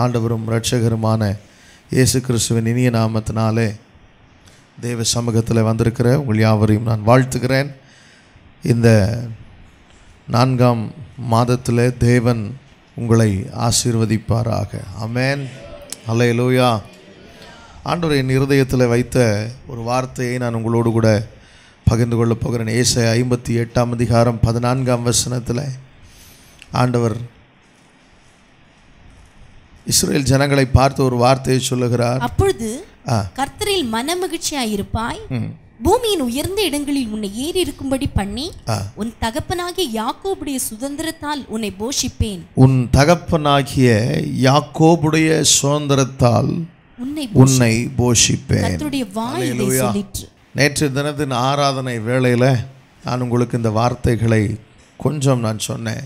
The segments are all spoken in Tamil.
ஆண்டவரும் இரட்சகருமான இயேசு கிறிஸ்துவின் இனிய நாமத்தினாலே தேவ சமூகத்தில் வந்திருக்கிற உங்கள் யாவரையும் நான் வாழ்த்துகிறேன். இந்த 4ஆம் மாதத்தில் தேவன் உங்களை ஆசீர்வதிப்பாராக. ஆமென். அல்லேலூயா. ஆண்டவர் என் இருதயத்தில் வைத்த ஒரு வார்த்தையை நான் உங்களோடு கூட பகிர்ந்து கொள்ளப் போகிறேன். ஏசாயா 58ஆம் அதிகாரம் 14ஆம் வசனத்தில் ஆண்டவர் இஸ்ரவேல் ஜனங்களை பார்த்து ஒரு வார்த்தையை சொல்லுகிறார். அப்பொழுது கர்த்தரில் மனமகிழ்ச்சியாயிருப்பாய், பூமியின் உயர்ந்த இடங்களில் உன்னை ஏறி இருக்கும்படி பண்ணி உன் தகப்பனாகிய யாக்கோபுடைய சுதந்திரத்தால் உன்னை போஷிப்பேன். உன் தகப்பனாகிய யாக்கோபுடைய சுதந்திரத்தால் உன்னை போஷிப்பேன். கர்த்தருடைய வாய் இதை சொல்லிற்று. நேற்று தினத்தின் ஆராதனை வேளையில் நான் உங்களுக்கு இந்த வார்த்தைகளை கொஞ்சம் நான் சொன்னேன்.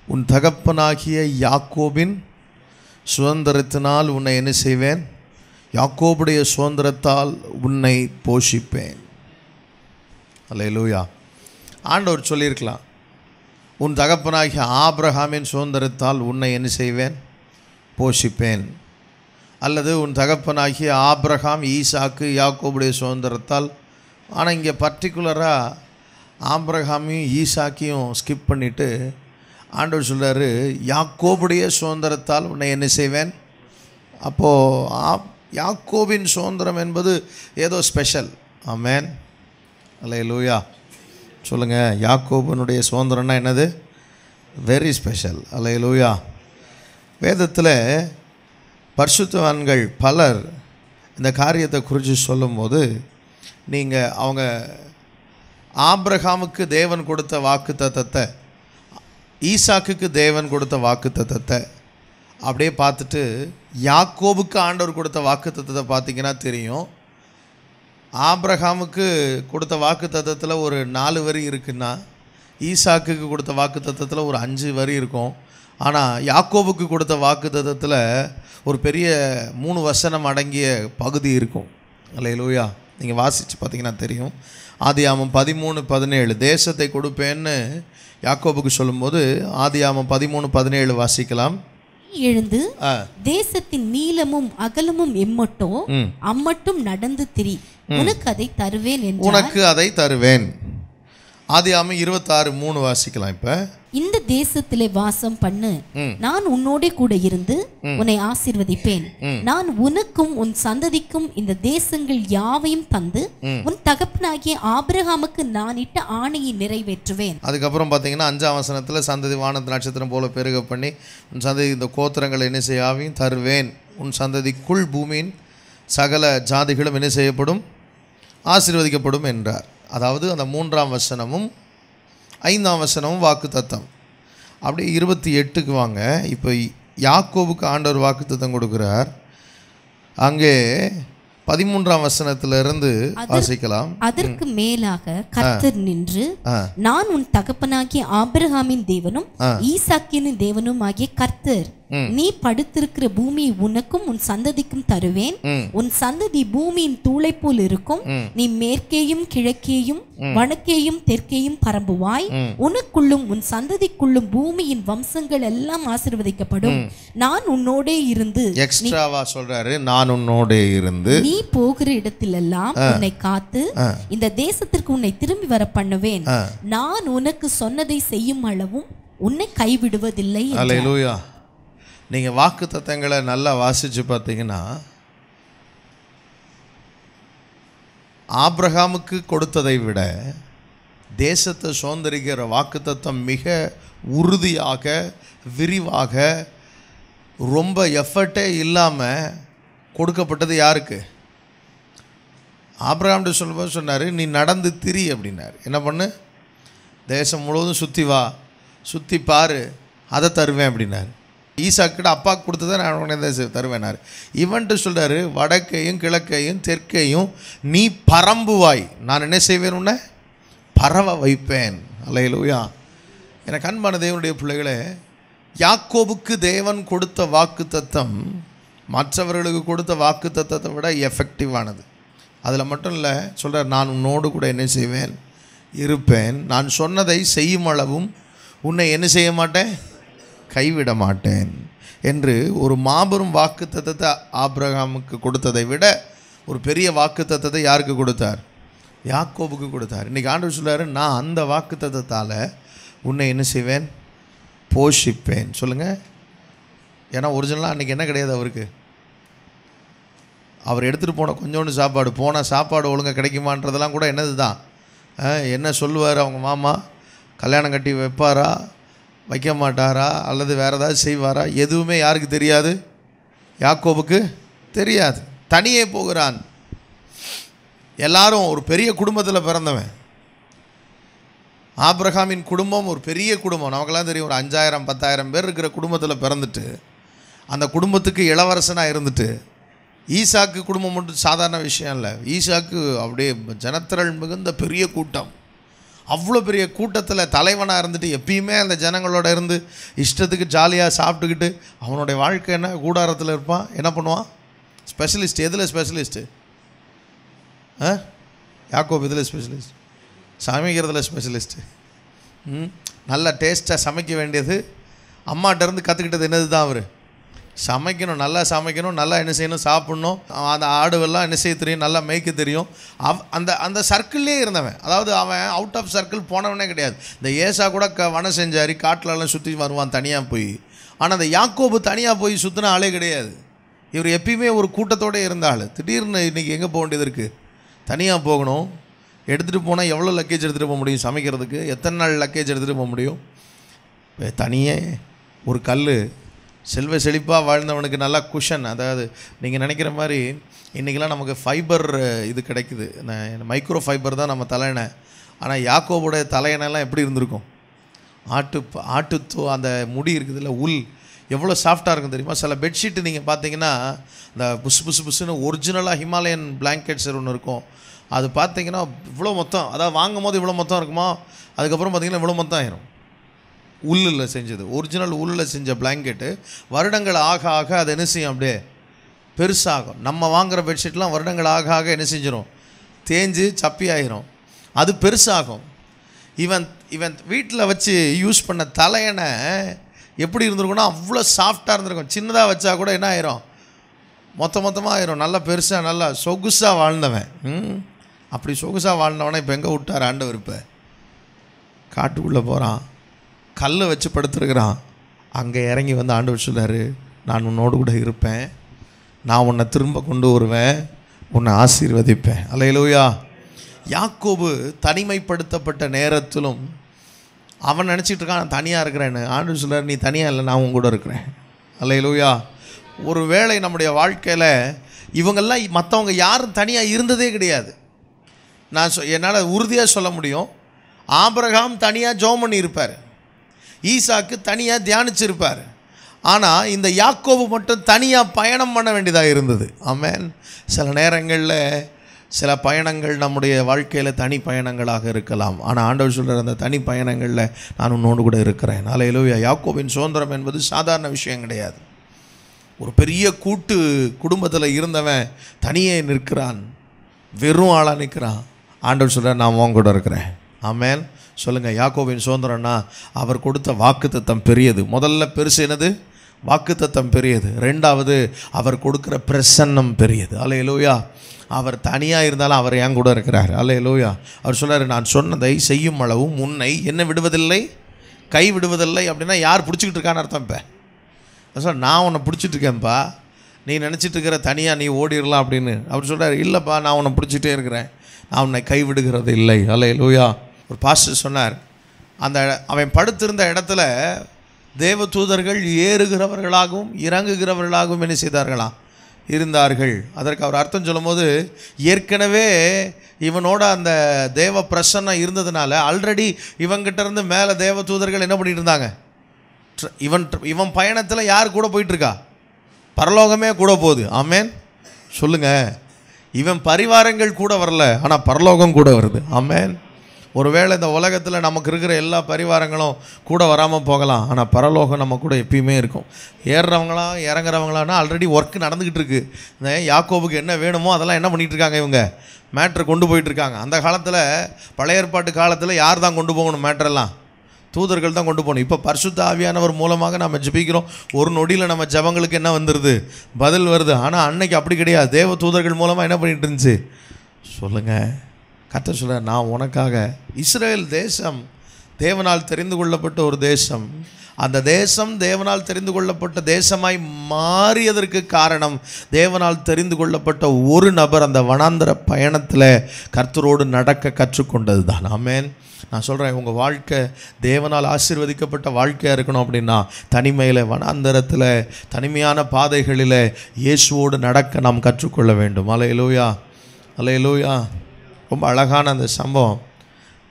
உன் தகப்பனாகிய யாக்கோபின் சுதந்திரத்தினால் உன்னை என்ன செய்வேன்? யாக்கோபுடைய சுதந்திரத்தால் உன்னை போஷிப்பேன். அல்லேலூயா. ஆண்டவர் சொல்லியிருக்கலாம், உன் தகப்பனாகிய ஆபிரகாமின் சுதந்திரத்தால் உன்னை என்ன செய்வேன்? போஷிப்பேன். அல்லது உன் தகப்பனாகிய ஆபிரகாம், ஈசாக்கு, யாக்கோபுடைய சுதந்திரத்தால். ஆனால் இங்கே பர்டிகுலராக ஆபிரகாமையும் ஈசாக்கையும் ஸ்கிப் பண்ணிவிட்டு ஆண்டவர் சொல்கிறாரு, யாக்கோபுடைய சுதந்திரத்தால் உன்னை என்ன செய்வேன்? அப்போது யாக்கோபின் சுதந்திரம் என்பது ஏதோ ஸ்பெஷல். ஆமென். அல்லேலூயா. சொல்லுங்கள், யாக்கோபினுடைய சுதந்திரம்னா என்னது? Very special. அல்லேலூயா. வேதத்தில் பரிசுத்தவான்கள் பலர் இந்த காரியத்தை குறித்து சொல்லும்போது, நீங்கள் அவங்க ஆபிரகாமுக்கு தேவன் கொடுத்த வாக்குத்தத்தத்தை, ஈசாக்குக்கு தேவன் கொடுத்த வாக்குத்தத்தத்தை அப்படியே பார்த்துட்டு யாக்கோபுக்கு ஆண்டவர் கொடுத்த வாக்குத்தத்தத்தை பார்த்தீங்கன்னா தெரியும். ஆபிரகாமுக்கு கொடுத்த வாக்குத்தத்தத்தில் ஒரு 4 வரி இருக்குன்னா, ஈசாக்குக்கு கொடுத்த வாக்குத்தத்தத்தில் ஒரு 5 வரி இருக்கும். ஆனால் யாக்கோபுக்கு கொடுத்த வாக்குத்தத்தத்தில் ஒரு பெரிய 3 வசனம் அடங்கிய பகுதி இருக்கும். அல்லேலூயா. நீங்கள் வாசித்து பார்த்தீங்கன்னா தெரியும். ஆதியாகமம் 13:17 தேசத்தை கொடுப்பேன்னு யாக்கோபுக்கு சொல்லும்போது ஆதியாகமம் 13:17 வாசிக்கலாம். எழுந்து தேசத்தின் நீளமும் அகலமும் எம்மட்டோ அம்மட்டும் நடந்து திரி, உனக்கு அதை தருவேன் என்றார். உனக்கு அதை தருவேன். ஆதியாகமம் 26:3 வாசிக்கலாம். இப்ப இந்த தேசத்திலே வாசம் பண்ணு, நான் உன்னோட கூட இருந்து உன்னை ஆசீர்வதிப்பேன். நான் உனக்கும் உன் சந்ததிக்கும் இந்த தேசங்கள் யாவையும் தந்து உன் தகப்பனாகிய ஆபிரகாமுக்கு நான் இட்ட ஆணையை நிறைவேற்றுவேன். அதுக்கப்புறம் பார்த்தீங்கன்னா 5ஆம் வசனத்தில் சந்ததி வானத்து நட்சத்திரம் போல பெருக பண்ணி உன் சந்ததி இந்த கோத்திரங்கள் என்ன செய்யாவையும் தருவேன். உன் சந்ததிக்குள் பூமியின் சகல ஜாதிகளும் என்ன செய்யப்படும்? ஆசீர்வதிக்கப்படும் என்றார். அதாவது அந்த 3ஆம் வசனமும் 5ஆம் வசனமும் வாக்கு தத்தம். அப்படியே 28க்கு வாங்க. இப்போ யாக்கோபுக்கு ஆண்டவர் வாக்கு தத்தம் கொடுக்குறார். அங்கே 13ஆம் வசனத்திலிருந்து வாசிக்கலாம். அதற்கு மேலாக கர்த்தர் நின்று, நான் உன் தகப்பனாகிய ஆபிரகாமின் தேவனும் ஈசாக்கின் தேவனும் ஆகிய கர்த்தர், நீ படுத்திருக்கிற பூமியை உனக்கும் உன் சந்ததிக்கும் தருவேன். உன் சந்ததி பூமியின் தூளை போல் இருக்கும். நீ மேற்கேயும் கிழக்கேயும் வடக்கேயும் தெற்கேயும் பரம்புவாய். உனக்குள்ளும் உன் சந்ததிக்குள்ளும் பூமியின் வம்சங்கள் எல்லாம் ஆசீர்வதிக்கப்படும். நான் உன்னோட இருந்து, எக்ஸ்ட்ராவா சொல்றாரு, நான் உன்னோட இருந்து நீ போகிற இடத்திலெல்லாம் உன்னை காத்து இந்த தேசத்திற்கு உன்னை திரும்பி வர பண்ணுவேன். நான் உனக்கு சொன்னதை செய்யும் அளவும் உன்னை கைவிடுவதில்லை. அல்லேலூயா. நீங்கள் வாக்கு தத்தங்களை நல்லா வாசித்து பார்த்தீங்கன்னா, ஆபிரகாமுக்கு கொடுத்ததை விட தேசத்தை சுதந்திரிக்கிற வாக்கு தத்தம் மிக உறுதியாக, விரிவாக, ரொம்ப எஃபர்ட்டே இல்லாமல் கொடுக்கப்பட்டது யாருக்கு? ஆபிரகாம்கிட்ட சொல்லும்போது சொன்னார், நீ நடந்து திரி அப்படின்னார். என்ன பண்ணு? தேசம் முழுவதும் சுற்றி வா, சுற்றி பாரு, அதை தருவேன் அப்படின்னார். ஈசாக்கிட்ட அப்பாவுக்கு கொடுத்ததை நான் உடனே தருவேனார். இவன்ட்டு சொல்கிறாரு, வடக்கையும் கிழக்கையும் தெற்கையும் நீ பரம்புவாய், நான் என்ன செய்வேன்? உன்னை பரவ வைப்பேன். அல்லேலூயா. எனக்கு அன்பான தேவனுடைய பிள்ளைகளே, யாக்கோபுக்கு தேவன் கொடுத்த வாக்கு தத்தம் மற்றவர்களுக்கு கொடுத்த வாக்கு தத்தத்தை விட எஃபெக்டிவானது. அதில் மட்டும் இல்லை, சொல்கிறார், நான் உன்னோடு கூட என்ன செய்வேன்? இருப்பேன். நான் சொன்னதை செய்யும் அளவும் உன்னை என்ன செய்ய மாட்டேன்? கைவிட மாட்டேன் என்று ஒரு மாபெரும் வாக்குத்தத்தத்தை ஆபிரகாமுக்கு கொடுத்ததை விட ஒரு பெரிய வாக்குத்தத்தத்தை யாருக்கு கொடுத்தார்? யாக்கோபுக்கு கொடுத்தார். இன்றைக்கி ஆண்டவர் சொல்றாரு, நான் அந்த வாக்குத்தத்தத்தால் உன்னை என்ன செய்வேன்? போஷிப்பேன். சொல்லுங்கள். ஏன்னா ஒரிஜினலாக அன்றைக்கி என்ன கிடையாது அவருக்கு? அவர் எடுத்துகிட்டு போன கொஞ்சோண்டு சாப்பாடு, போனால் சாப்பாடு ஒழுங்காக கிடைக்குமான்றதெல்லாம் கூட என்னது தான், என்ன சொல்லுவார் அவங்க மாமா? கல்யாணம் கட்டி வைப்பாரா, வைக்க மாட்டாரா, அல்லது வேறு ஏதாவது செய்வாரா? எதுவுமே யாருக்கு தெரியாது? யாக்கோபுக்கு தெரியாது. தனியே போகிறான். எல்லாரும் ஒரு பெரிய குடும்பத்தில் பிறந்தவன். ஆபிரகாமின் குடும்பம் ஒரு பெரிய குடும்பம். நமக்கெல்லாம் தெரியும், ஒரு 5000-10,000 பேர் இருக்கிற குடும்பத்தில் பிறந்துட்டு, அந்த குடும்பத்துக்கு இளவரசனாக இருந்துட்டு, ஈசாக்கு குடும்பம் மட்டும் சாதாரண விஷயம் இல்லை. ஈசாக்கு அப்படியே ஜனத்திரள் மிகுந்த பெரிய கூட்டம். அவ்வளோ பெரிய கூட்டத்தில் தலைவனாக இருந்துட்டு எப்பயுமே அந்த ஜனங்களோட இருந்து இஷ்டத்துக்கு ஜாலியாக சாப்பிட்டுக்கிட்டு அவனுடைய வாழ்க்கை என்ன, கூடாரத்தில் இருப்பான். என்ன பண்ணுவான்? ஸ்பெஷலிஸ்ட். எதில் ஸ்பெஷலிஸ்ட்டு? யாக்கோபு இதில் ஸ்பெஷலிஸ்ட், சமைக்கிறதுல ஸ்பெஷலிஸ்ட்டு. நல்லா டேஸ்ட்டாக சமைக்க வேண்டியது அம்மாட்டேருந்து கற்றுக்கிட்டது என்னது தான் அவர்? சமைக்கணும், நல்லா சமைக்கணும், நல்லா என்ன செய்யணும், சாப்பிட்ணும். அந்த ஆடுவெல்லாம் என்ன செய்ய தெரியும், நல்லா மேய்க்க தெரியும். அந்த அந்த சர்க்கிள்லேயே இருந்தவன். அதாவது அவன் அவுட் ஆஃப் சர்க்கிள் போனவனே கிடையாது. இந்த ஏசா கூட வனம் செஞ்சாரி காட்டிலெல்லாம் சுற்றி வருவான் தனியாக போய். ஆனால் அந்த யாக்கோபு தனியாக போய் சுற்றின ஆளே கிடையாது. இவர் எப்பயுமே ஒரு கூட்டத்தோடு இருந்த ஆள். திடீர்னு இன்றைக்கி எங்கே போக வேண்டியது இருக்குது? தனியாக போகணும். எடுத்துகிட்டு போனால் எவ்வளோ லக்கேஜ் எடுத்துகிட்டு போக முடியும் சமைக்கிறதுக்கு? எத்தனை நாள் லக்கேஜ் எடுத்துகிட்டு போக முடியும்? தனியே ஒரு கல். செல்வ செழிப்பாக வாழ்ந்தவனுக்கு நல்லா குஷன். அதாவது நீங்கள் நினைக்கிற மாதிரி இன்றைக்கெலாம் நமக்கு ஃபைபர் இது கிடைக்குது, மைக்ரோ ஃபைபர் தான் நம்ம தலையணை. ஆனால் யாக்கோபுடைய தலையணைலாம் எப்படி இருந்திருக்கும்? ஆட்டு அந்த முடி இருக்குதுல்ல, உள் எவ்வளோ சாஃப்டாக இருக்கும் தெரியுமா? சில பெட்ஷீட்டு நீங்கள் பார்த்தீங்கன்னா இந்த புசு புசு புசுன்னு ஒரிஜினலாக ஹிமாலயன் பிளாங்கெட்ஸ் ஒன்று இருக்கும். அது பார்த்தீங்கன்னா இவ்வளோ மொத்தம், அதாவது வாங்கும் போது இவ்வளோ மொத்தம் இருக்குமா, அதுக்கப்புறம் பார்த்திங்கன்னா இவ்வளோ மொத்தம் ஆயிரும். உள்ளில் செஞ்சது, ஒரிஜினல் உள்ளில் செஞ்ச பிளாங்கெட்டு வருடங்கள் ஆக ஆக அது என்ன செய்யும்? அப்படியே பெருசாகும். நம்ம வாங்குகிற பெட்ஷீட்லாம் வருடங்கள் ஆக ஆக என்ன செஞ்சிடும்? தேஞ்சு சப்பி ஆகிரும். அது பெருசாகும். இவன் வீட்டில் வச்சு யூஸ் பண்ண தலையணை எப்படி இருந்திருக்குன்னா அவ்வளோ சாஃப்டாக இருந்திருக்கும். சின்னதாக வச்சா கூட என்ன ஆயிரும்? மொத்தமாக ஆயிரும். நல்லா பெருசாக நல்லா சொகுசாக வாழ்ந்தவன். அப்படி சொகுசாக வாழ்ந்தவனை இப்போ எங்கே விட்டார் ஆண்டவர்? இப்போ காட்டுக்குள்ளே போகிறான், கல்லை வச்சு படுத்துருக்கிறான். அங்கே இறங்கி வந்து ஆண்டவர் சொல்கிறாரு, நான் உன்னோடு கூட இருப்பேன், நான் உன்னை திரும்ப கொண்டு வருவேன், உன்னை ஆசீர்வதிப்பேன். அல்லேலூயா. யாக்கோபு தனிமைப்படுத்தப்பட்ட நேரத்திலும் அவன் நினச்சிட்டு இருக்கான் நான் தனியாக இருக்கிறேன்னு. ஆண்டவர் சொல்கிறார், நீ தனியாக இல்லை, நான் உன் கூட இருக்கிறேன். அல்லேலூயா. ஒரு வேளை நம்முடைய வாழ்க்கையில் இவங்கெல்லாம் மற்றவங்க யாரும் தனியாக இருந்ததே கிடையாது. என்னால் உறுதியாக சொல்ல முடியும், ஆபிரகாம் தனியாக ஜெபம் பண்ணியிருப்பார், ஈசாக்கு தனியாக தியானிச்சிருப்பார். ஆனால் இந்த யாக்கோபு மட்டும் தனியாக பயணம் பண்ண வேண்டியதாக இருந்தது. ஆமென். சில நேரங்களில் சில பயணங்கள் நம்முடைய வாழ்க்கையில் தனி பயணங்களாக இருக்கலாம். ஆனால் ஆண்டவர் சொல்கிற அந்த தனி பயணங்களில் நான் உன்னோடு கூட இருக்கிறேன். அல்லேலூயா. யாக்கோபின் சுதந்திரம் என்பது சாதாரண விஷயம் கிடையாது. ஒரு பெரிய கூட்டு குடும்பத்தில் இருந்தவன் தனியே நிற்கிறான், வெறும் ஆளாக நிற்கிறான். ஆண்டவர் சொல்கிறார், நான் உன் கூட இருக்கிறேன். ஆமென். சொல்லுங்கள். யாக்கோபின் சுதந்திரம்னா அவர் கொடுத்த வாக்குத்தத்தம் பெரியது. முதல்ல பெருசு என்னது? வாக்குத்தத்தம் பெரியது. ரெண்டாவது அவர் கொடுக்குற பிரசன்னம் பெரியது. அல்லேலூயா. அவர் தனியாக இருந்தாலும் அவர் என் கூட இருக்கிறார். அல்லேலூயா. அவர் சொல்கிறார், நான் சொன்னதை செய்யும் அளவும் உன்னை என்ன விடுவதில்லை, கை விடுவதில்லை. அப்படின்னா யார் பிடிச்சிக்கிட்டு இருக்கான்னு அர்த்தம்? இப்போ சார் நான் உன்னை பிடிச்சிட்டு இருக்கேன்ப்பா, நீ நினச்சிட்டு இருக்கிற தனியாக நீ ஓடிடலாம் அப்படின்னு. அவர் சொல்கிறார், இல்லைப்பா, நான் உன்னை பிடிச்சிட்டே இருக்கிறேன், நான் உன்னை கைவிடுகிறது இல்லை. அல்லேலூயா. ஒரு பாஸ்டர் சொன்னார், அந்த அவன் படுத்திருந்த இடத்துல தேவ தூதர்கள் ஏறுகிறவர்களாகவும் இறங்குகிறவர்களாகவும் என்ன செய்தார்களாம்? இருந்தார்கள். அதற்கு அவர் அர்த்தம் சொல்லும் போது, ஏற்கனவே இவனோட அந்த தேவ பிரசன்னம் இருந்ததுனால ஆல்ரெடி இவங்கிட்ட இருந்து மேலே தேவ தூதர்கள் என்ன பண்ணிட்டு இருந்தாங்க? இவன் பயணத்தில் யார் கூட போயிட்டுருக்கா? பரலோகமே கூட போகுது. ஆமென். சொல்லுங்கள். இவன் பரிவாரங்கள் கூட வரல, ஆனால் பரலோகம் கூட வருது. ஆமென். ஒருவேளை இந்த உலகத்தில் நமக்கு இருக்கிற எல்லா பரிவாரங்களும் கூட வராமல் போகலாம், ஆனால் பரலோகம் நம்ம கூட எப்பயுமே இருக்கும். ஏறுறவங்களாம் இறங்குறவங்களான்னா ஆல்ரெடி ஒர்க் நடந்துக்கிட்டு இருக்குது. இந்த யாக்கோபுக்கு என்ன வேணுமோ அதெல்லாம் என்ன பண்ணிகிட்டு இருக்காங்க? இவங்க மேட்ரு கொண்டு போயிட்டுருக்காங்க. அந்த காலத்தில், பழைய ஏற்பாட்டு காலத்தில் யார் தான் கொண்டு போகணும் மேட்ரெல்லாம்? தூதர்கள் தான் கொண்டு போகணும். இப்போ பரிசுத்த ஆவியானவர் மூலமாக நம்ம ஜெபிக்கிறோம், ஒரு நொடியில் நம்ம ஜெபங்களுக்கு என்ன வந்துடுது, பதில் வருது. ஆனால் அன்னைக்கு அப்படி கிடையாது. தேவ தூதர்கள் மூலமாக என்ன பண்ணிட்டு இருந்துச்சு சொல்லுங்கள். கர்த்தர் சொல்கிறார், நான் உனக்காக. இஸ்ரேல் தேசம் தேவனால் தெரிந்து கொள்ளப்பட்ட ஒரு தேசம். அந்த தேசம் தேவனால் தெரிந்து கொள்ளப்பட்ட தேசமாய் மாறியதற்கு காரணம் தேவனால் தெரிந்து கொள்ளப்பட்ட ஒரு நபர் அந்த வனாந்தர பயணத்தில் கர்த்தரோடு நடக்க கற்றுக்கொண்டது தான். ஆமென். நான் சொல்கிறேன், உங்கள் வாழ்க்கை தேவனால் ஆசீர்வதிக்கப்பட்ட வாழ்க்கையாக இருக்கணும் அப்படின்னா தனிமையில், வனாந்தரத்தில், தனிமையான பாதைகளில் இயேசுவோடு நடக்க நாம் கற்றுக்கொள்ள வேண்டும். அல்லேலூயா, அல்லேலூயா. ரொம்ப அழகான அந்த சம்பவம்.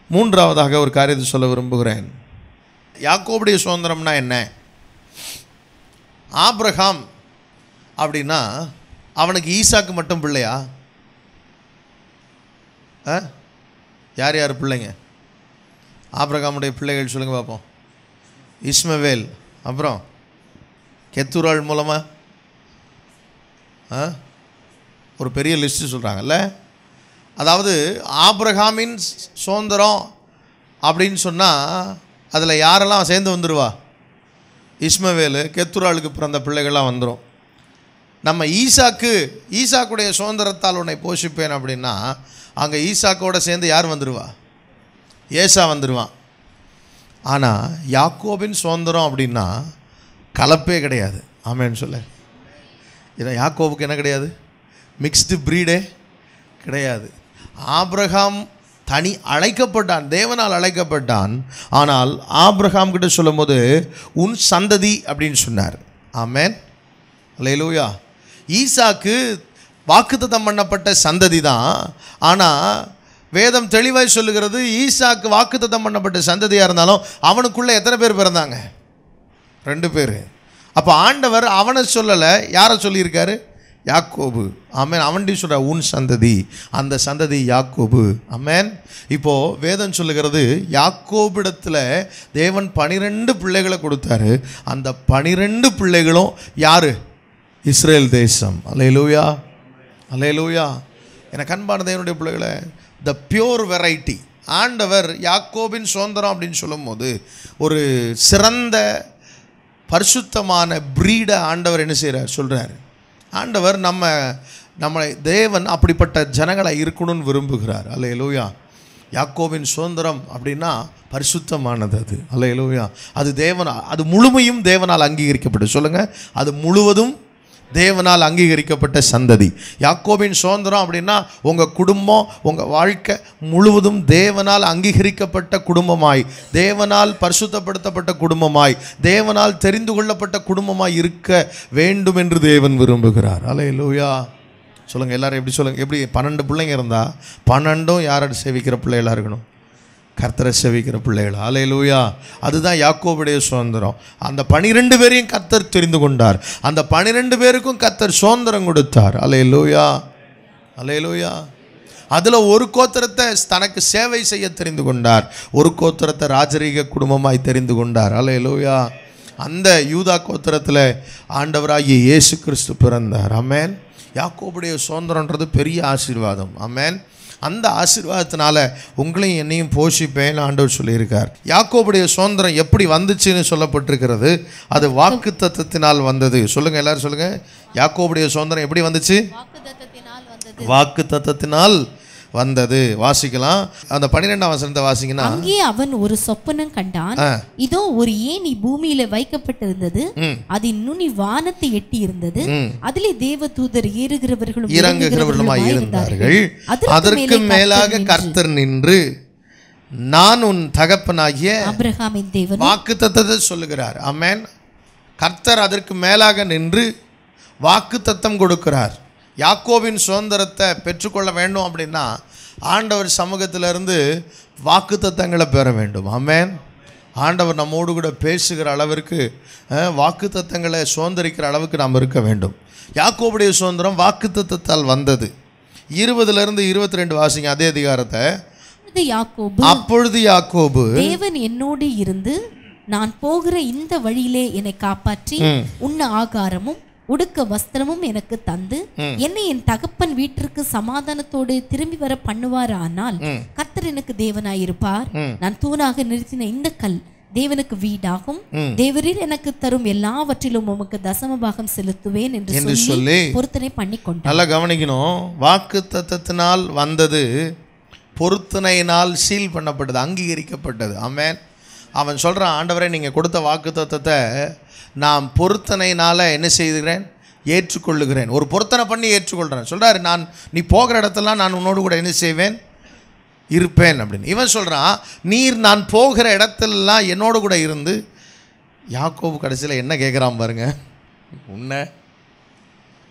மூன்றாவதாக ஒரு காரியத்தை சொல்ல விரும்புகிறேன். யாக்கோபுடைய சுதந்திரம்னா என்ன? ஆபிரகாம் அப்படின்னா அவனுக்கு ஈசாக்கு மட்டும் பிள்ளையா? யார் யார் பிள்ளைங்க? ஆபிரகாமுடைய பிள்ளைகள் சொல்லுங்கள் பார்ப்போம். இஸ்மவேல், அப்புறம் கெத்துராள் மூலமாக ஒரு பெரிய லிஸ்ட்டு சொல்கிறாங்கல்ல. அதாவது ஆபிரகாமின் சுதந்திரம் அப்படின்னு சொன்னால் அதில் யாரெல்லாம் சேர்ந்து வந்துடுவா? இஸ்மவேல், கெத்துராளுக்கு பிறந்த பிள்ளைகள்லாம் வந்துடும். நம்ம ஈசாக்குடைய சுதந்திரத்தால் உன்னை போஷிப்பேன் அப்படின்னா அங்கே ஈசாக்கோட சேர்ந்து யார் வந்துடுவா? ஏசா வந்துடுவான். ஆனால் யாக்கோபின் சுதந்திரம் அப்படின்னா கலப்பே கிடையாது. ஆமேன்னு சொல்ல. ஏன்னா யாக்கோபுக்கு என்ன கிடையாது? மிக்ஸ்டு ப்ரீடே கிடையாது. ஆபிரகாம் தனி அழைக்கப்பட்டான், தேவனால் அழைக்கப்பட்டான். ஆனால் ஆபிரகாம் கிட்ட சொல்லும் போது உன் சந்ததி அப்படின்னு சொன்னார். ஆமென், அல்லேலூயா. ஈசாக்கு வாக்குத்தத்தம் பண்ணப்பட்ட சந்ததி தான். ஆனால் வேதம் தெளிவாய் சொல்லுகிறது, ஈசாக்கு வாக்குத்தத்தம் பண்ணப்பட்ட சந்ததியாக இருந்தாலும் அவனுக்குள்ளே எத்தனை பேர் பிறந்தாங்க? 2 பேர். அப்போ ஆண்டவர் அவனை சொல்லலை, யாரை சொல்லியிருக்காரு? யாக்கோபு. ஆமேன். அவன்டி சொல்கிற உன் சந்ததி, அந்த சந்ததி யாக்கோபு. ஆமேன். இப்போது வேதம் சொல்லுகிறது, யாக்கோபிடத்தில் தேவன் 12 பிள்ளைகளை கொடுத்தாரு. அந்த 12 பிள்ளைகளும் யார்? இஸ்ரேல் தேசம். அல்லேலூயா, அல்லேலூயா. எனக்கு அன்பான தேவனுடைய பிள்ளைகளை, த பியூர் வெரைட்டி. ஆண்டவர் யாக்கோபின் சுதந்திரம் அப்படின்னு சொல்லும் போது ஒரு சிறந்த பரிசுத்தமான பிரீடை ஆண்டவர் என்ன செய்கிறார்? சொல்கிறார். ஆண்டவர் நம்மளை தேவன் அப்படிப்பட்ட ஜனங்களை இருக்கணும்னு விரும்புகிறார். அல்லேலூயா. யாக்கோபின் சுதந்திரம் அப்படின்னா பரிசுத்தமானது அது. அல்லேலூயா. அது முழுமையும் தேவனால் அங்கீகரிக்கப்பட்டது. சொல்லுங்கள், அது முழுவதும் தேவனால் அங்கீகரிக்கப்பட்ட சந்ததி. யாக்கோபின் சுதந்திரம் அப்படின்னா உங்கள் குடும்பம், உங்கள் வாழ்க்கை முழுவதும் தேவனால் அங்கீகரிக்கப்பட்ட குடும்பமாய், தேவனால் பரிசுத்தப்படுத்தப்பட்ட குடும்பமாய், தேவனால் தெரிந்து கொள்ளப்பட்ட குடும்பமாய் இருக்க வேண்டும் என்று தேவன் விரும்புகிறார். அல்லேலூயா. சொல்லுங்கள் எல்லாரும் எப்படி சொல்லுங்கள். எப்படி 12 பிள்ளைங்க இருந்தால் 12 யாரை சேவிக்கிற பிள்ளைகளாக இருக்கணும்? கர்த்தரை சேவிக்கிற பிள்ளைகள். அல்லேலூயா. அதுதான் யாக்கோபுடைய சுதந்திரம். அந்த 12 பேரையும் கர்த்தர் தெரிந்து கொண்டார். அந்த 12 பேருக்கும் கர்த்தர் சுதந்திரம் கொடுத்தார். அல்லேலூயா, அல்லேலூயா. அதில் ஒரு கோத்திரத்தை தனக்கு சேவை செய்ய தெரிந்து கொண்டார், ஒரு கோத்திரத்தை ராஜரீக குடும்பமாய் தெரிந்து கொண்டார். அல்லேலூயா. அந்த யூதா கோத்திரத்தில் ஆண்டவராகிய இயேசு கிறிஸ்து பிறந்தார். ஆமென். யாக்கோபுடைய சுதந்திரன்றது பெரிய ஆசீர்வாதம். ஆமென். அந்த ஆசீர்வாதத்தினால உங்களையும் என்னையும் போஷிப்பேன் ஆண்டவர் சொல்லியிருக்கார். யாக்கோபுடைய சுதந்திரம் எப்படி வந்துச்சுன்னு சொல்லப்பட்டிருக்கிறது. அது வாக்குத்தத்தத்தினால் வந்தது. சொல்லுங்கள் எல்லாரும் சொல்லுங்கள். யாக்கோபுடைய சுதந்திரம் எப்படி வந்துச்சு? வாக்குத்தத்தத்தினால் வந்தது. வாசிக்கலாம். அந்த 12ஆம் வசனத்தை வாசிங்கன்னா, அங்கே அவன் ஒரு சொப்பனம் கண்டான். இதோ ஒரு ஏணி பூமியில வைக்கப்பட்டிருந்தது, அதன் நுனி வானத்தை எட்டி இருந்தது, அதிலே தேவதூதர் ஏறுகிறவர்களும் இறங்குகிறவர்களுமாய் இருந்தார்கள். அதற்கு மேலாக கர்த்தர் நின்று, நான் உன் தகப்பனாகிய ஆபிரகாமின் தேவன். வாக்குத்தத்தத்தை சொல்லுகிறார். ஆமென். கர்த்தர் அதற்கு மேலாக நின்று வாக்குத்தத்தம் கொடுக்கிறார். யாக்கோபின் சுதந்திரத்தை பெற்றுக்கொள்ள வேண்டும் அப்படின்னா ஆண்டவர் சமூகத்திலிருந்து வாக்குத்தத்தங்களை பெற வேண்டும். ஆமென். ஆண்டவர் நம்மோடு கூட பேசுகிற அளவிற்கு, வாக்குத்தத்தங்களை சுதந்திரிக்கிற அளவுக்கு நாம் இருக்க வேண்டும். யாக்கோபுடைய சுதந்திரம் வாக்குத்தத்தத்தால் வந்தது. 20 22 வாசிங்க அதே அதிகாரத்தை. அப்பொழுது யாக்கோபு, தேவன் என்னோடு இருந்து நான் போகிற இந்த வழியிலே என்னை காப்பாற்றி உண்ண ஆகாரமும் உடுக்க வஸ்திரமும் எனக்கு தந்து என்னை என் தகப்பன் வீட்டிற்கு சமாதானத்தோடு திரும்பி வர பண்ணுவார். ஆனால் கர்த்தர் எனக்கு தேவனாயிருப்பார். நான் தூணாக நிறுத்தின இந்த கல் தேவனுக்கு வீடாகும், தேவரீர் எனக்கு தரும் எல்லாவற்றிலும் உமக்கு தசம பாகம் செலுத்துவேன் என்று சொல்லி பொருத்தனை பண்ணி கொண்டார். நல்லா கவனிக்கணும். வாக்கு தத்தத்தினால் வந்தது, பொருத்தனையினால் சீல் பண்ணப்பட்டது, அங்கீகரிக்கப்பட்டது. ஆமென். அவன் சொல்கிறான், ஆண்டவரே நீங்கள் கொடுத்த வாக்கு தத்தத்தை நான் பொருத்தனையினால் என்ன செய்கிறேன், ஏற்றுக்கொள்ளுகிறேன். ஒரு பொருத்தனை பண்ணி ஏற்றுக்கொள்கிறேன் சொல்கிறாரு. நீ போகிற இடத்துலாம் நான் உன்னோடு கூட என்ன செய்வேன், இருப்பேன் அப்படின்னு. இவன் சொல்கிறான், நீர் நான் போகிற இடத்துலலாம் என்னோடு கூட இருந்து. யாக்கோபு கடைசியில் என்ன கேட்குறான் பாருங்க, உன்னை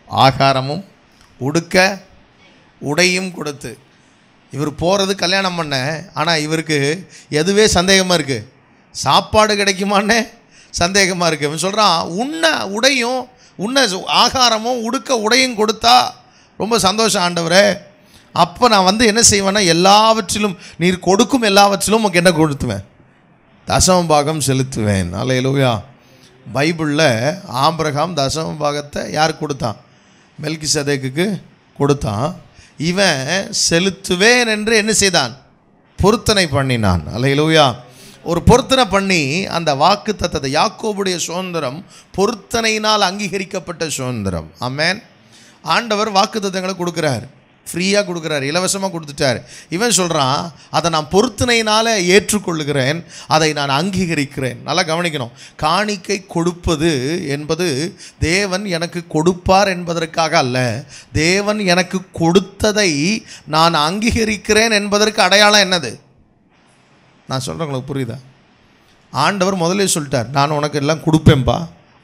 ஆகாரமும் உடுக்க உடையும் கொடுத்து. இவர் போகிறது கல்யாணம் பண்ண, ஆனால் இவருக்கு எதுவே சந்தேகமாக இருக்குது, சாப்பாடு கிடைக்குமான்னு சந்தேகமாக இருக்குது. இவன் சொல்கிறான், உன்னை உடையும் உன்னை ஆகாரமும் உடுக்க உடையும் கொடுத்தா ரொம்ப சந்தோஷம் ஆண்டவரே. அப்போ நான் வந்து என்ன செய்வேன்னா, எல்லாவற்றிலும் நீர் கொடுக்கும் எல்லாவற்றிலும் உனக்கு என்ன கொடுத்துவேன், தசம பாகம் செலுத்துவேன். அல்லேலூயா. பைபிளில் ஆபிரகாம் தசம பாகத்தை யார் கொடுத்தான், மெல்கிசேதேக்குக்கு கொடுத்தான். இவன் செலுத்துவேன் என்று என்ன செய்தான், பொருத்தனை பண்ணினான். அல்லேலூயா. ஒரு பொருத்தனை பண்ணி அந்த வாக்கு தத்தத்தை, யாக்கோபுடைய சுதந்திரம் பொருத்தனையினால் அங்கீகரிக்கப்பட்ட சுதந்திரம். ஆமென். ஆண்டவர் வாக்கு தத்தங்களை கொடுக்குறார், ஃப்ரீயாக கொடுக்குறார், இலவசமாக கொடுத்துட்டார். இவன் சொல்கிறான், அதை நான் பொருத்தனையினால் ஏற்றுக்கொள்ளுகிறேன், அதை நான் அங்கீகரிக்கிறேன். நல்லா கவனிக்கணும். காணிக்கை கொடுப்பது என்பது தேவன் எனக்கு கொடுப்பார் என்பதற்காக அல்ல, தேவன் எனக்கு கொடுத்ததை நான் அங்கீகரிக்கிறேன் என்பதற்கு அடையாளம் என்னது? நான் சொல்கிறேன், உங்களுக்கு புரியுதா? ஆண்டவர் முதலே சொல்லிட்டார், நான் உனக்கு எல்லாம் கொடுப்பேன்பா,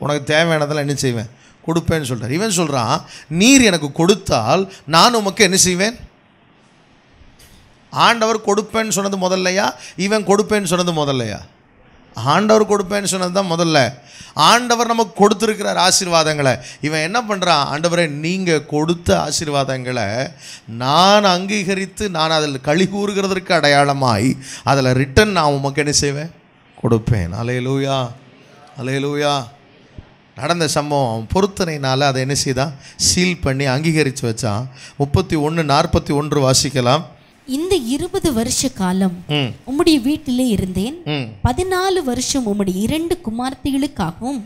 உனக்கு தேவையானதெல்லாம் என்ன செய்வேன், கொடுப்பேன்னு சொல்கிறார். இவன் சொல்கிறான், நீர் எனக்கு கொடுத்தால் நான் உமக்கு என்ன செய்வேன். ஆண்டவர் கொடுப்பேன்னு சொன்னது முதல்லையா, இவன் கொடுப்பேன்னு சொன்னது முதல்லையா? ஆண்டவர் கொடுப்பேன்னு சொன்னது தான் முதல்ல. ஆண்டவர் நமக்கு கொடுத்துருக்கிறார் ஆசீர்வாதங்களை. இவன் என்ன பண்ணுறான், ஆண்டவரே நீங்கள் கொடுத்த ஆசீர்வாதங்களை நான் அங்கீகரித்து நான் அதில் களி கூறுகிறதற்கு அடையாளமாய் அதில் ரிட்டன் நான் உமக்கு என்ன செய்வேன், கொடுப்பேன். அல்லேலூயா, அல்லேலூயா. நடந்த சம்பவம் பொருத்தனையினால் அதை என்ன செய்தான், சீல் பண்ணி அங்கீகரித்து வச்சான். 31:41 வாசிக்கலாம். இந்த 20 வருஷ காலம் உம்முடைய வீட்டிலே இருந்தேன். 14 வருஷம் உம்முடைய 2 குமார்த்திகளுக்காகவும்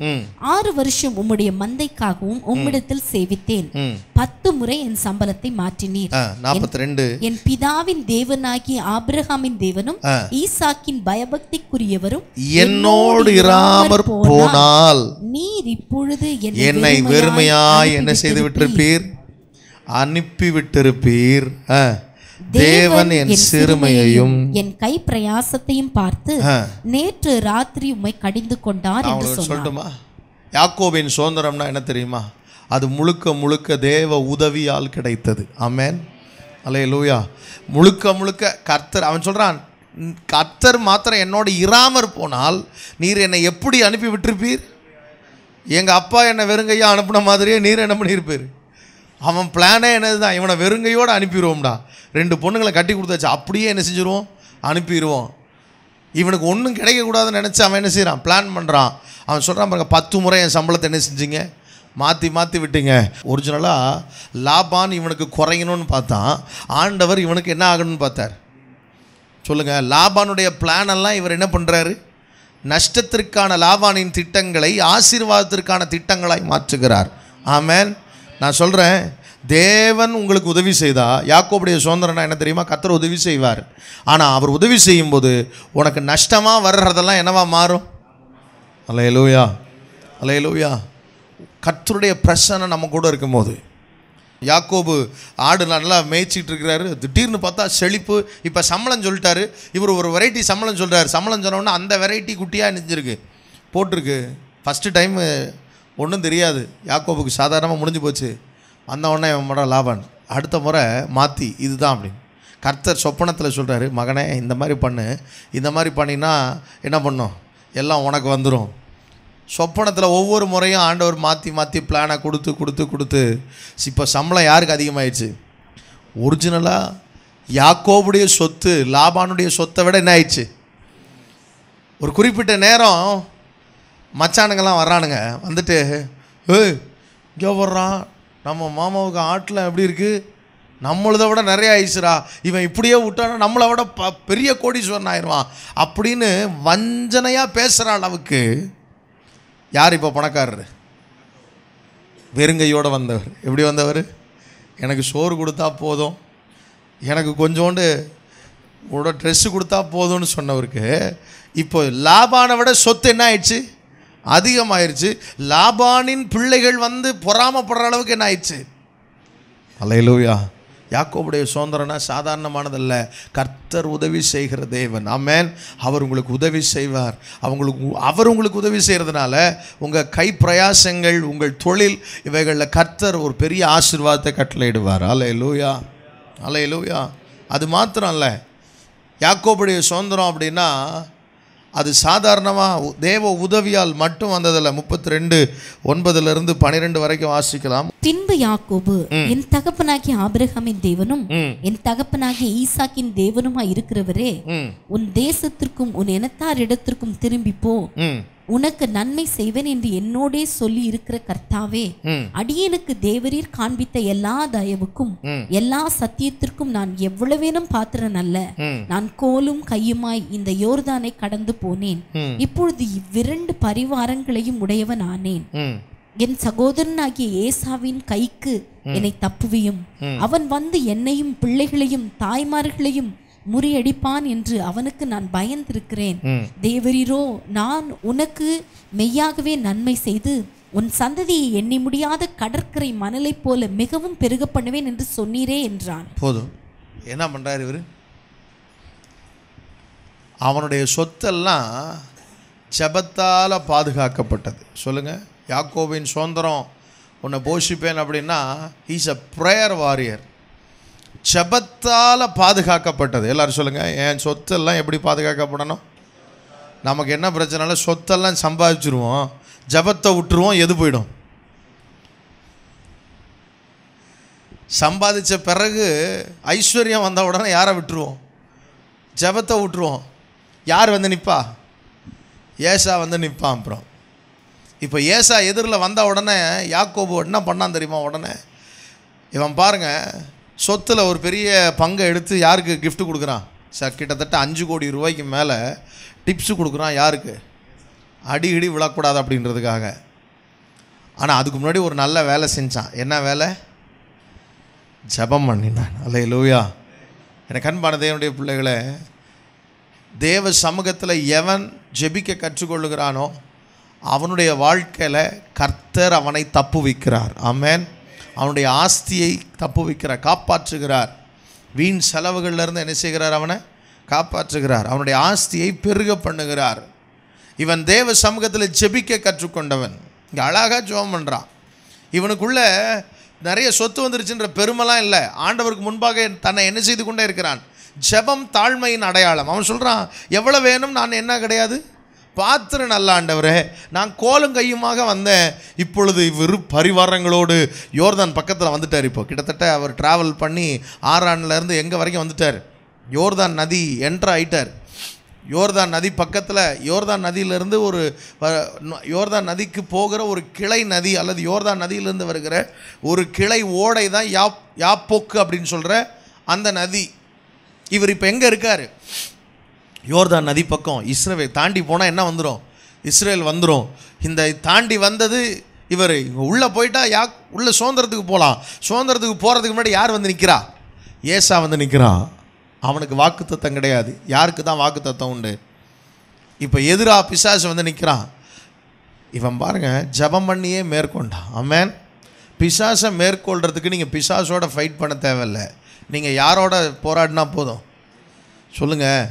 6 வருஷம் உம்முடைய மந்தைக்காகவும் உம்மிடத்தில் சேவித்தேன். 10 முறை என் சம்பளத்தை மாற்றினீர். 42 என் பிதாவின் தேவனாகிய ஆபிரகாமின் தேவனும் ஈசாக்கின் பயபக்திக்குரியவரும் என்னோடு இராமற் போனால் நீர் இப்பொழுது என்னை வெறுமையாய் என்ன செய்து விட்டிருப்பீர், அனுப்பி விட்டிருப்பீர். தேவன் என் சிறுமையையும் என் கை பிரயாசத்தையும் பார்த்து நேற்று ராத்திரி உம்மை கடிந்து கொண்டார் என்று சொல்லட்டுமா? யாக்கோபின் சுதந்திரம்னா என்ன தெரியுமா? அது முழுக்க முழுக்க தேவ உதவியால் கிடைத்தது. ஆமென், அல்லேலூயா. முழுக்க முழுக்க கர்த்தர். அவன் சொல்றான், கர்த்தர் மாத்திரம் என்னோட இராமற் போனால் நீர் என்னை எப்படி அனுப்பி விட்டிருப்பீர்? எங்கள் அப்பா என்னை வெறுங்கையா அனுப்பின மாதிரியே நீர் என்ன பண்ணியிருப்பீர்? அவன் பிளானே என்னது தான், இவனை வெறுங்கையோடு அனுப்பிடுவோம்டா. 2 பொண்ணுங்களை கட்டி கொடுத்தாச்சு, அப்படியே என்ன செஞ்சுருவோம், அனுப்பிடுவோம். இவனுக்கு ஒன்றும் கிடைக்கக்கூடாதுன்னு நினச்சி அவன் என்ன செய்கிறான், பிளான் பண்ணுறான். அவன் சொல்கிறான் பாருங்க, 10 முறை என் சம்பளத்தை என்ன செஞ்சீங்க, மாற்றி விட்டீங்க. ஒரிஜினலாக லாபான் இவனுக்கு குறையணும்னு பார்த்தான், ஆண்டவர் இவனுக்கு என்ன ஆகணும்னு பார்த்தார். சொல்லுங்கள், லாபானுடைய பிளானெல்லாம் இவர் என்ன பண்ணுறாரு, நஷ்டத்திற்கான லாபானின் திட்டங்களை ஆசீர்வாதத்திற்கான திட்டங்களாய் மாற்றுகிறார். ஆமென். நான் சொல்கிறேன், தேவன் உங்களுக்கு உதவி செய்தா, யாக்கோபுடைய சுதந்திரம்னா என்ன தெரியுமா, கர்த்தர் உதவி செய்வார். ஆனால் அவர் உதவி செய்யும்போது உனக்கு நஷ்டமாக வர்றதெல்லாம் என்னவா மாறும். அல்லேலூயா, அல்லேலூயா. கர்த்தருடைய பிரசன்னம் நம்ம கூட இருக்கும்போது, யாக்கோபு ஆடு நல்லா மேய்ச்சிட்டு இருக்கிறாரு, திடீர்னு பார்த்தா செழிப்பு. இப்போ சம்பளம் சொல்லிட்டாரு, இவர் ஒரு வெரைட்டி சம்பளம் சொல்கிறார். சம்பளம் சொன்னோன்னா அந்த வெரைட்டி குட்டியாக நினைஞ்சிருக்கு போட்டிருக்கு. ஃபஸ்ட்டு டைம் ஒன்றும் தெரியாது யாக்கோபுக்கு, சாதாரணமாக முடிஞ்சு போச்சு. அந்த உடனே அவன் லாபான் அடுத்த முறை மாற்றி இதுதான் அப்படின்னு கர்த்தர் சொப்பனத்தில் சொல்கிறாரு, மகனே இந்த மாதிரி பண்ணு, இந்த மாதிரி பண்ணினா என்ன பண்ணும், எல்லாம் உனக்கு வந்துடும். சொப்பனத்தில் ஒவ்வொரு முறையும் ஆண்டவர் மாற்றி பிளானை கொடுத்து இப்போ சம்பளம் யாருக்கு அதிகமாகிடுச்சு? ஒரிஜினலாக யாக்கோபுடைய சொத்து லாபானுடைய சொத்தை விட என்ன ஆயிடுச்சு? ஒரு குறிப்பிட்ட நேரம் மச்சானுங்கெல்லாம் வர்றானுங்க, வந்துட்டு இங்கே வர்றான், நம்ம மாமாவுக்கு ஆட்டில் எப்படி இருக்குது, நம்மளதை விட நிறைய ஆயிடுச்சுரா, இவன் இப்படியே விட்டானா நம்மளை விட பெரிய கோடீஸ்வரன் ஆயிடுவான் அப்படின்னு வஞ்சனையாக பேசுகிற அளவுக்கு யார் இப்போ பணக்காரர்? வெறுங்கையோடு வந்தவர். எப்படி வந்தவர்? எனக்கு சோறு கொடுத்தா போதும், எனக்கு கொஞ்சோண்டு ட்ரெஸ்ஸு கொடுத்தா போதும்னு சொன்னவருக்கு இப்போ லாபானை விட சொத்து என்ன ஆயிடுச்சு? அதிகமாயிருச்சு. லாபானின் பிள்ளைகள் வந்து பொறாமப்படுற அளவுக்கு என்ன ஆயிடுச்சு? அல்லேலூயா. யாக்கோபுடைய சுதந்திரம்னா சாதாரணமானதல்ல. கர்த்தர் உதவி செய்கிற தேவன். ஆமென். அவர் உங்களுக்கு உதவி செய்வார். அவர் உங்களுக்கு உதவி செய்கிறதுனால உங்கள் கை பிரயாசங்கள், உங்கள் தொழில், இவைகளில் கர்த்தர் ஒரு பெரிய ஆசீர்வாதத்தை கட்டளையிடுவார். அல்லேலூயா, அல்லேலூயா. அது மாத்திரம் இல்லை, யாக்கோபுடைய சுதந்திரம் அப்படின்னா அது சாதாரணமாக தேவ உதவியால் மட்டும் வந்ததில்லை. 32:9 வரைக்கும் வாசிக்கலாம். பின்பு யாக்கோபு என் தகப்பனாகிய ஆபிரகாமின் தேவனும் என் தகப்பனாகிய ஈசாக்கின் தேவனுமாய் இருக்கிறவரே, உன் தேசத்திற்கும் உன் இனத்தாரிடத்திற்கும் திரும்பி போ, உனக்கு நன்மை செய்வேன் என்று என்னோடே சொல்லி இருக்கிற கர்த்தாவே, அடியேனுக்கு தேவரீர் காண்பித்த எல்லா தயவுக்கும் எல்லா சத்தியத்திற்கும் நான் எவ்வளவேனும் பாத்திரன் அல்ல. நான் கோலும் கையுமாய் இந்த யோர்தானை கடந்து போனேன். இப்பொழுது இவ்விரண்டு பரிவாரங்களையும் உடையவன் ஆனேன். என் சகோதரனாகிய ஏசாவின் கைக்கு என்னை தப்புவியும். அவன் வந்து என்னையும் பிள்ளைகளையும் தாய்மார்களையும் முறியடிப்பான் என்று அவனுக்கு நான் பயந்திருக்கிறேன். தேவரீரோ, நான் உனக்கு மெய்யாகவே நன்மை செய்து உன் சந்ததியை எண்ணி முடியாத கடற்கரை மணலை போல மிகவும் பெருக பண்ணுவேன் என்று சொன்னீரே என்றான். போதும். என்ன பண்றாரு இவர்? அவனுடைய சொத்தெல்லாம் ஜெபத்தால் பாதுகாக்கப்பட்டது. சொல்லுங்க, யாக்கோபின் சுதந்திரம் உன்னை போஷிப்பேன் அப்படின்னா ஹீஸ் அ ப்ரேயர் வாரியர். ஜெபத்தால் பாதுகாக்கப்பட்டது. எல்லாரும் சொல்லுங்கள், என் சொத்தெல்லாம் எப்படி பாதுகாக்கப்படணும்? நமக்கு என்ன பிரச்சனை? சொத்தெல்லாம் சம்பாதிச்சிருவோம், ஜெபத்தை விட்டுருவோம், எது போயிடும்? சம்பாதிச்ச பிறகு ஐஸ்வர்யம் வந்த உடனே யாரை விட்டுருவோம்? ஜெபத்தை விட்டுருவோம். யார் வந்து நிற்பா? ஏசா வந்து நிற்பான். அப்புறம் இப்போ ஏசா எதிரில் வந்த உடனே யாக்கோபு என்ன பண்ணான் தெரியுமா? உடனே இவன் பாருங்க, சொத்தில் ஒரு பெரிய பங்கை எடுத்து யாருக்கு கிஃப்ட் கொடுக்குறான்? கிட்டத்தட்ட 5 கோடி ரூபாய்க்கு மேலே டிப்ஸு கொடுக்குறான். யாருக்கு? அடிக்கடி விழக்கூடாது அப்படின்றதுக்காக. ஆனால் அதுக்கு முன்னாடி ஒரு நல்ல வேலை செஞ்சான். என்ன வேலை? ஜெபம் பண்ணினான். அல்லேலூயா. எனக்கு அன்பான தேவனுடைய பிள்ளைகளை, தேவ சமூகத்தில் எவன் ஜெபிக்க கற்றுக்கொள்ளுகிறானோ அவனுடைய வாழ்க்கையில் கர்த்தர் அவனை தப்பு வைக்கிறார். ஆமென். அவனுடைய ஆஸ்தியை தப்பு வைக்கிறார், காப்பாற்றுகிறார். வீண் செலவுகள்லேருந்து என்ன செய்கிறார்? அவனை காப்பாற்றுகிறார். அவனுடைய ஆஸ்தியை பெருக பண்ணுகிறார். இவன் தேவ சமூகத்தில் ஜெபிக்க கற்றுக்கொண்டவன். இங்கே அழகாக ஜெபம் பண்ணுறான். இவனுக்குள்ள நிறைய சொத்து வந்துருச்சுன்ற பெருமைலாம் இல்லை. ஆண்டவருக்கு முன்பாக தன்னை என்ன செய்து கொண்டே இருக்கிறான்? ஜெபம் தாழ்மையின் அடையாளம். அவன் சொல்கிறான், எவ்வளோ வேணும், நான் என்ன கிடையாது, பாத்திரம் நல்ல ஆண்டவரே, நான் கோலும் கையுமாக வந்தேன். இப்பொழுது இவர் பரிவாரங்களோடு யோர்தான் பக்கத்தில் வந்துட்டார். இப்போ கிட்டத்தட்ட அவர் ட்ராவல் பண்ணி ஆரான்லேருந்து எங்கே வரைக்கும் வந்துட்டார்? யோர்தான் நதி என்ட்ரு ஆகிட்டார். யோர்தான் நதி பக்கத்தில், யோர்தான் நதியிலேருந்து ஒரு யோர்தான் நதிக்கு போகிற ஒரு கிளை நதி அல்லது யோர்தான் நதியிலேருந்து வருகிற ஒரு கிளை ஓடை தான் யாப்போக்கு அப்படின்னு சொல்கிற அந்த நதி. இவர் இப்போ எங்கே இருக்கார்? யோர்தான் நதி பக்கம். இஸ்ரவேல் தாண்டி போனால் என்ன வந்துடும்? இஸ்ரேல் வந்துடும். இந்த தாண்டி வந்தது இவர் உள்ளே போயிட்டா உள்ளே சுதந்திரத்துக்கு போகலாம். சுதந்திரத்துக்கு போகிறதுக்கு முன்னாடி யார் வந்து நிற்கிறா? ஏசா வந்து நிற்கிறான். அவனுக்கு வாக்குத்தத்தம் கிடையாது. யாருக்கு தான் வாக்குத்தத்தம் உண்டு? இப்போ எதிராக பிசாசு வந்து நிற்கிறான். இவன் பாருங்கள், ஜெபம் பண்ணியே மேற்கொண்டான். ஆமென். பிசாசை மேற்கொள்கிறதுக்கு நீங்கள் பிசாசோட ஃபைட் பண்ண தேவையில்லை. நீங்கள் யாரோட போராடினா போதும். சொல்லுங்கள்,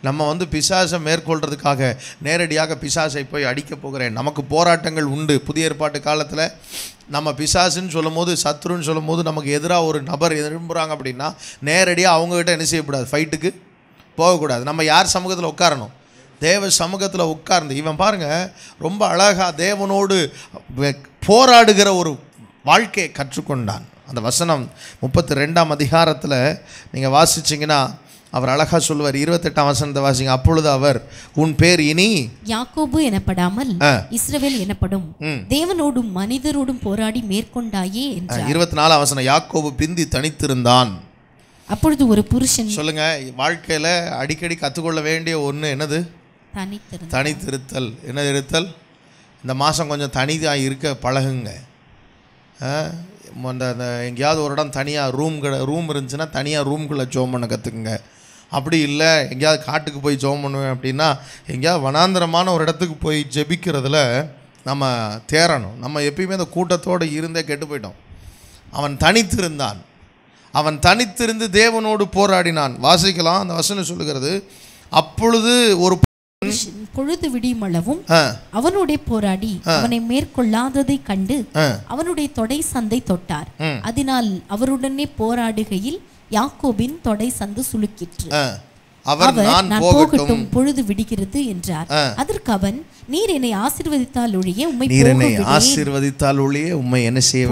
நம்ம வந்து பிசாசை மேற்கொள்கிறதுக்காக நேரடியாக பிசாசை போய் அடிக்க போகிறேன். நமக்கு போராட்டங்கள் உண்டு. புதிய ஏற்பாட்டு காலத்தில் நம்ம பிசாசுன்னு சொல்லும் போது, சத்ருன்னு சொல்லும் போது நமக்கு எதிராக ஒரு நபர் விரும்புகிறாங்க அப்படின்னா நேரடியாக அவங்ககிட்ட என்ன செய்யக்கூடாது? ஃபைட்டுக்கு போகக்கூடாது. நம்ம யார் சமூகத்தில் உட்காரணும்? தேவ சமூகத்தில் உட்கார்ந்து. இவன் பாருங்கள், ரொம்ப அழகாக தேவனோடு போராடுகிற ஒரு வாழ்க்கையை கற்றுக்கொண்டான். அந்த வசனம் 32ஆம் அதிகாரத்தில் நீங்கள் வாசிச்சிங்கன்னா அவர் அழகா சொல்லுவார். 28ஆம் வசனத்தை வாசிங்க. அப்பொழுது அவர், உன் பேர் இனி யாக்கோபு எனப்படாமல் இஸ்ரவேல் எனப்படும், தேவனோடும் மனிதரோடும் போராடி மேற்கொண்டாயே என்றார். 24ஆம் வசனம், யாக்கோபு பிந்தி தனித்திருந்தான். அப்பொழுது ஒரு புருஷன். சொல்லுங்க, வாழ்க்கையில் அடிக்கடி கற்றுக்கொள்ள வேண்டிய ஒன்று என்னது? தனித்திருத்தல். என்ன இருத்தல்? இந்த மாதம் கொஞ்சம் தனியாக இருக்க பழகுங்க. அந்த எங்கேயாவது ஒரு இடம் தனியாக ரூம் இருந்துச்சுன்னா தனியாக ரூம்குள்ளே ஜோம் பண்ண கற்றுக்குங்க. அப்படி இல்லை எங்கேயாவது காட்டுக்கு போய் ஜோம் பண்ணுவேன் அப்படின்னா எங்கேயாவது வனாந்தரமான ஒரு இடத்துக்கு போய் ஜெபிக்கிறதுல நம்ம தேரணும். நம்ம எப்பயுமே அந்த கூட்டத்தோடு இருந்தே கெட்டு போயிட்டோம். அவன் தனித்திருந்தான். அவன் தனித்திருந்து தேவனோடு போராடினான். வாசிக்கலாம், அந்த வசனம் சொல்லுகிறது. அப்பொழுது ஒரு பொழுது விடியுமளவும் அவனுடைய போராடி அவனை மேற்கொள்ளாததை கண்டு அவனுடைய தொடை சந்தை தொட்டார். அதனால் அவருடனே போராடுகையில் யாக்கோபின் தொடை சந்து சுளுக்கிற்று. அவர் நான் போகட்டும், பொழுது விடுகிறது என்றார். அதற்கு அவன், நீர் என்னை ஆசீர்வதித்தால் ஒழிய உம்மை என்ன செய்ய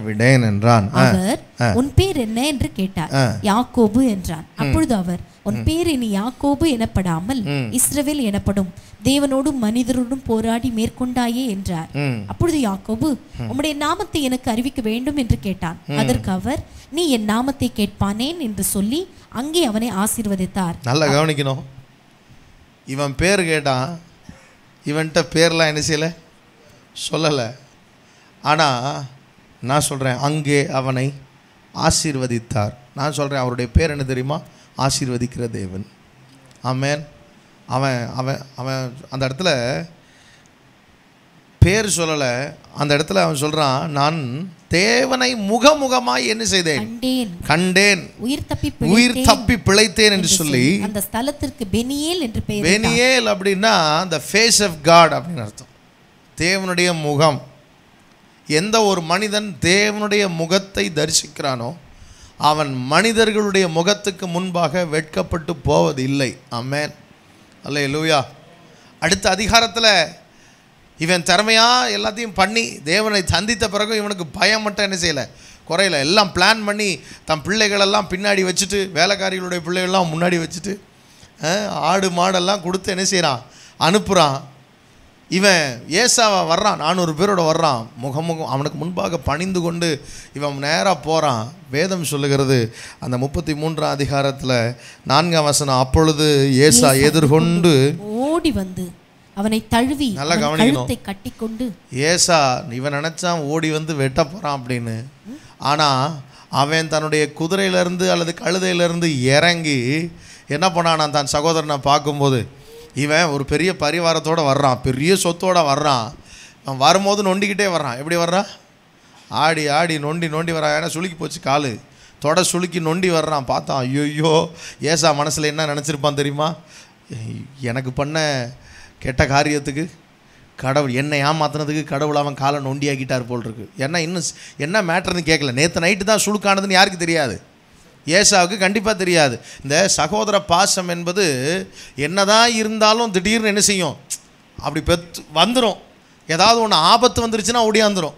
விடேன் என்றான். அவர், உன் பேர் என்ன என்று கேட்டார். யாக்கோபு என்றான். அப்பொழுது அவர், உன் பேர் இனி யாக்கோபு எனப்படாமல் இஸ்ரவேல் எனப்படும், தேவனோடும் மனிதரோடும் போராடி மேற்கொண்டாயே என்றார். அப்பொழுது யாக்கோபு, உம்முடைய நாமத்தை எனக்கு அறிவிக்க வேண்டும் என்று கேட்டான். அதற்கு அவர், நீ என் நாமத்தை கேட்பானேன் என்று சொல்லி அங்கே அவனை ஆசீர்வதித்தார். நல்லா கவனிக்கணும். இவன் பேர் கேட்டான். இவன்கிட்ட பேர்லாம் என்ன செய்யலை, சொல்லலை. ஆனால் நான் சொல்கிறேன், அங்கே அவனை ஆசீர்வதித்தார். நான் சொல்கிறேன், அவருடைய பேர் என்ன தெரியுமா? ஆசீர்வதிக்கிற தேவன். ஆமென். அவன் அவன் அவன் அந்த இடத்துல பேர் சொல்லலை. அந்த இடத்துல அவன் சொல்கிறான், நான் தேவனை முகமுகமாய் என்ன செய்தேன்? கண்டேன், உயிர் தப்பி பிழைத்தேன் என்று சொல்லி அந்த ஸ்தலத்திற்கு பெனியேல் என்று பெயர். பெனியேல் அப்படின்னா the face of God அப்படின்னு அர்த்தம். தேவனுடைய முகம். எந்த ஒரு மனிதன் தேவனுடைய முகத்தை தரிசிக்கிறானோ அவன் மனிதர்களுடைய முகத்துக்கு முன்பாக வெட்கப்பட்டு போவதில்லை. ஆமென். அல்லேலூயா. அடுத்த அதிகாரத்தில் இவன் திறமையாக எல்லாத்தையும் பண்ணி தேவனை சந்தித்த பிறகு இவனுக்கு பயம் மட்டும் என்ன செய்யலை, குறையில. எல்லாம் பிளான் பண்ணி தன் பிள்ளைகளெல்லாம் பின்னாடி வச்சுட்டு, வேலைக்காரிகளுடைய பிள்ளைகள்லாம் முன்னாடி வச்சுட்டு, ஆடு மாடெல்லாம் கொடுத்து என்ன செய்கிறான், அனுப்புகிறான். இவன் ஏசாவை வர்றான், 400 பேரோட வர்றான். முகமுகம் அவனுக்கு முன்பாக பணிந்து கொண்டு இவன் நேராக போகிறான். வேதம் சொல்லுகிறது அந்த 33ஆம் அதிகாரத்தில் 4ஆம் வசனம், அப்பொழுது ஏசா எதிர்கொண்டு ஓடி வந்து அவனை தழுவி நல்லா கவனிக்கணும், கட்டிக்கொண்டு. ஏசா இவன் நினைச்சான் ஓடி வந்து வெட்ட போறான் அப்படின்னு. ஆனால் அவன் தன்னுடைய குதிரையிலேருந்து அல்லது கழுதையிலேருந்து இறங்கி என்ன பண்ணான், தன் சகோதரனை பார்க்கும்போது இவன் ஒரு பெரிய பரிவாரத்தோடு வர்றான், பெரிய சொத்தோடு வர்றான். அவன் வரும்போது நொண்டிக்கிட்டே வர்றான். எப்படி வர்றான்? ஆடி ஆடி நொண்டி வர்றான். ஏன்னா சுளுக்கி போச்சு காலு, தொட சுளுக்கி நொண்டி வர்றான். பார்த்தான், ஐயோ ஏசா மனசில் என்ன நினச்சிருப்பான் தெரியுமா? எனக்கு பண்ண கெட்ட காரியத்துக்கு கடவுள் என்னை ஏமாத்தினதுக்கு கடவுள் அவன் காலை நொண்டியாக்கிட்டார் போல் இருக்கு. ஏன்னா இன்னும் என்ன மேட்டர்னு கேட்கல. நேற்று நைட்டு தான் சுளுக்கானதுன்னு யாருக்கு தெரியாது? ஏசாவுக்கு கண்டிப்பாக தெரியாது. இந்த சகோதர பாசம் என்பது என்னதான் இருந்தாலும் திடீர்னு என்ன செய்யும், அப்படி வந்துடும். ஏதாவது ஒன்று ஆபத்து வந்துருச்சுன்னா ஓடியாந்துடும்.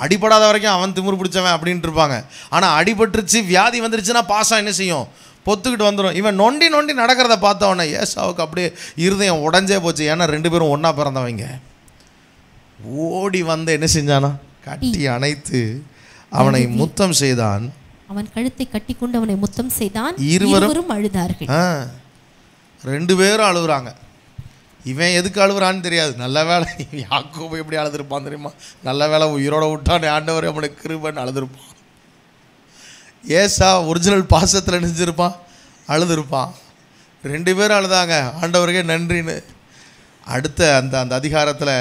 அடிபடாத வரைக்கும் அவன் திமிரு பிடிச்சவன் அப்படின்ட்டு இருப்பாங்க. ஆனால் அடிபட்டுருச்சு, வியாதி வந்துருச்சுன்னா பாசம் என்ன செய்யும், பொத்துக்கிட்டு வந்துடும். இவன் நொண்டி நடக்கிறத பார்த்தவொடனே ஏசாவுக்கு அப்படியே இருதயம் உடஞ்சே போச்சு. ஏன்னா 2 பேரும் ஒன்றா பிறந்தவங்க. ஓடி வந்து என்ன செஞ்சானா, கட்டி அணைத்து அவனை முத்தம் செய்தான். அவன் கழுத்தை கட்டி கொண்டு அவனை முத்தம் செய்தான். இருவரும் அழுதார்கள். 2 பேரும் அழுகுறாங்க. இவன் எதுக்கு அழுகுறான்னு தெரியாது. நல்ல வேலை யாக்கோபு எப்படி அழுதுருப்பான் தெரியுமா? நல்ல வேலை உயிரோட விட்டான் ஆண்டவர் அவனுக்கு கிருபைன்னு அழுதுருப்பான். ஏசா ஒரிஜினல் பாசத்தில் நினைச்சிருப்பான், அழுதுருப்பான். 2 பேரும் அழுதாங்க, ஆண்டவருக்கே நன்றின்னு. அடுத்த அந்த அந்த அதிகாரத்தில்